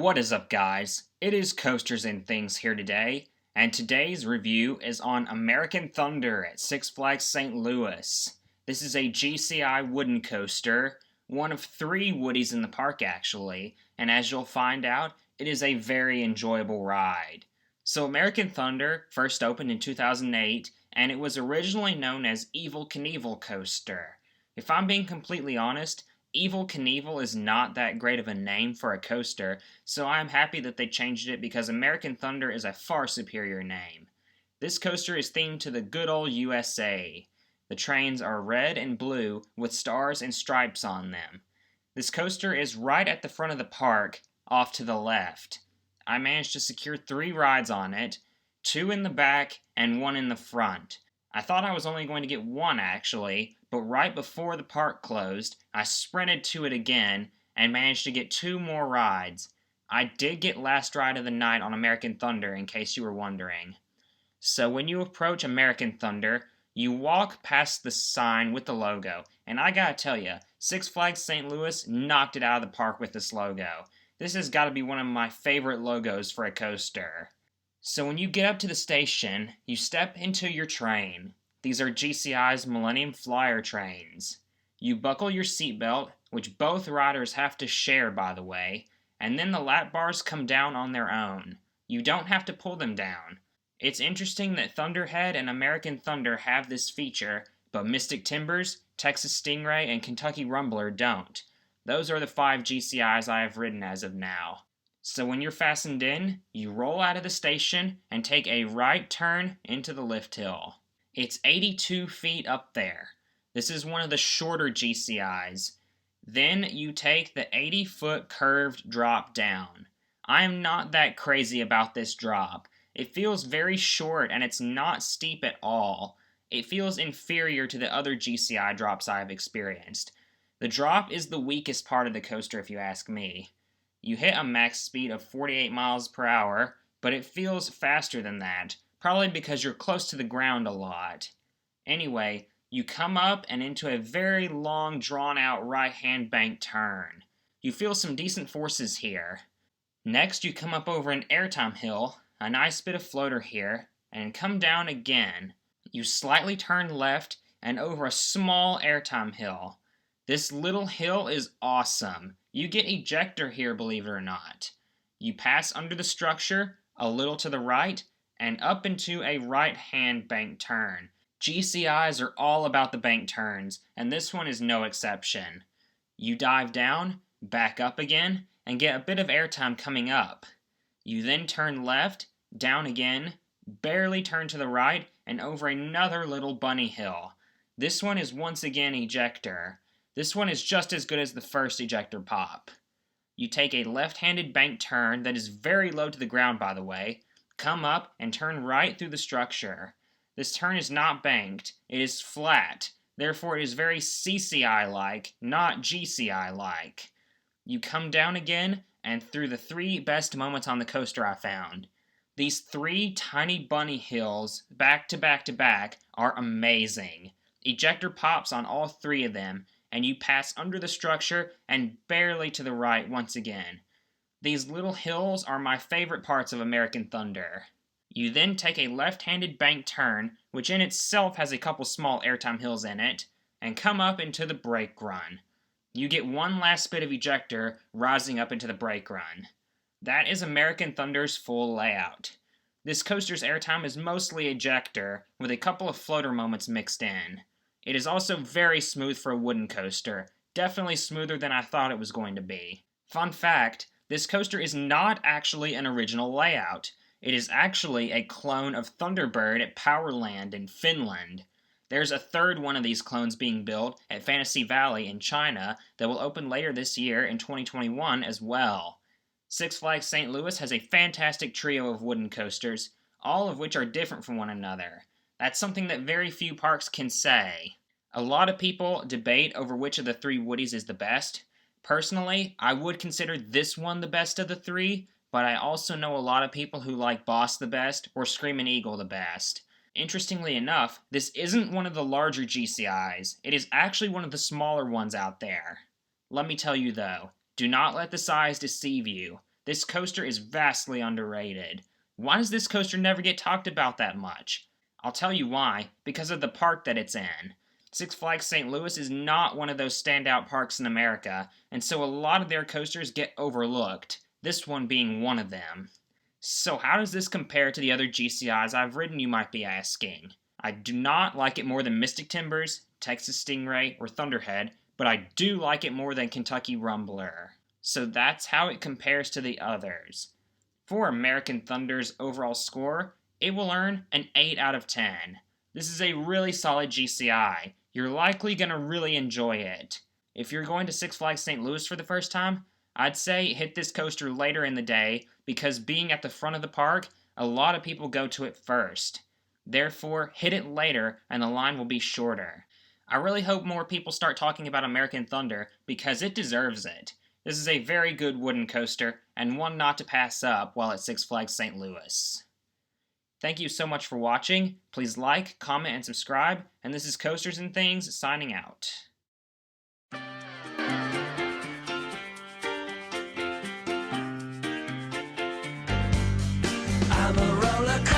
What is up, guys? It is Coasters and Things here today, and today's review is on American Thunder at Six Flags St. Louis. This is a GCI wooden coaster, one of 3 Woodies in the park actually, and as you'll find out, it is a very enjoyable ride. So American Thunder first opened in 2008, and it was originally known as Evel Knievel Coaster. If I'm being completely honest, Evel Knievel is not that great of a name for a coaster, so I'm happy that they changed it because American Thunder is a far superior name. This coaster is themed to the good old USA. The trains are red and blue with stars and stripes on them. This coaster is right at the front of the park, off to the left. I managed to secure 3 rides on it, 2 in the back and 1 in the front. I thought I was only going to get 1 actually, but right before the park closed, I sprinted to it again and managed to get 2 more rides. I did get last ride of the night on American Thunder, in case you were wondering. So when you approach American Thunder, you walk past the sign with the logo, and I gotta tell ya, Six Flags St. Louis knocked it out of the park with this logo. This has gotta be one of my favorite logos for a coaster. So when you get up to the station, you step into your train. These are GCI's Millennium Flyer trains. You buckle your seatbelt, which both riders have to share, by the way, and then the lap bars come down on their own. You don't have to pull them down. It's interesting that Thunderhead and American Thunder have this feature, but Mystic Timbers, Texas Stingray, and Kentucky Rumbler don't. Those are the 5 GCIs I have ridden as of now. So when you're fastened in, you roll out of the station and take a right turn into the lift hill. It's 82 feet up there. This is one of the shorter GCIs. Then you take the 80-foot curved drop down. I am not that crazy about this drop. It feels very short and it's not steep at all. It feels inferior to the other GCI drops I have experienced. The drop is the weakest part of the coaster if you ask me. You hit a max speed of 48 miles per hour, but it feels faster than that, probably because you're close to the ground a lot. Anyway, you come up and into a very long, drawn-out right-hand bank turn. You feel some decent forces here. Next, you come up over an Airtime hill, a nice bit of floater here, and come down again. You slightly turn left and over a small Airtime hill. This little hill is awesome. You get ejector here, believe it or not. You pass under the structure, a little to the right, and up into a right-hand bank turn. GCIs are all about the bank turns, and this one is no exception. You dive down, back up again, and get a bit of airtime coming up. You then turn left, down again, barely turn to the right, and over another little bunny hill. This one is once again ejector. This one is just as good as the first ejector pop. You take a left-handed bank turn that is very low to the ground, by the way, come up and turn right through the structure. This turn is not banked, it is flat, therefore it is very CCI-like, not GCI-like. You come down again, and through the 3 best moments on the coaster I found. These 3 tiny bunny hills, back to back to back, are amazing. Ejector pops on all 3 of them, and you pass under the structure and barely to the right once again. These little hills are my favorite parts of American Thunder. You then take a left-handed bank turn, which in itself has a couple small airtime hills in it, and come up into the brake run. You get one last bit of ejector rising up into the brake run. That is American Thunder's full layout. This coaster's airtime is mostly ejector, with a couple of floater moments mixed in. It is also very smooth for a wooden coaster, definitely smoother than I thought it was going to be. Fun fact, this coaster is not actually an original layout. It is actually a clone of Thunderbird at Powerland in Finland. There's a 3rd one of these clones being built at Fantasy Valley in China that will open later this year in 2021 as well. Six Flags St. Louis has a fantastic trio of wooden coasters, all of which are different from one another. That's something that very few parks can say. A lot of people debate over which of the 3 Woodies is the best. Personally, I would consider this one the best of the 3, but I also know a lot of people who like Boss the best or Screamin' Eagle the best. Interestingly enough, this isn't one of the larger GCIs. It is actually one of the smaller ones out there. Let me tell you though, do not let the size deceive you. This coaster is vastly underrated. Why does this coaster never get talked about that much? I'll tell you why, because of the park that it's in. Six Flags St. Louis is not one of those standout parks in America, and so a lot of their coasters get overlooked, this one being one of them. So how does this compare to the other GCIs I've ridden, you might be asking? I do not like it more than Mystic Timbers, Texas Stingray, or Thunderhead, but I do like it more than Kentucky Rumbler. So that's how it compares to the others. For American Thunder's overall score, it will earn an 8 out of 10. This is a really solid GCI. You're likely going to really enjoy it. If you're going to Six Flags St. Louis for the first time, I'd say hit this coaster later in the day because being at the front of the park, a lot of people go to it first. Therefore, hit it later and the line will be shorter. I really hope more people start talking about American Thunder because it deserves it. This is a very good wooden coaster and one not to pass up while at Six Flags St. Louis. Thank you so much for watching. Please like, comment, and subscribe. And this is Coasters and Things signing out. I'm a roller coaster.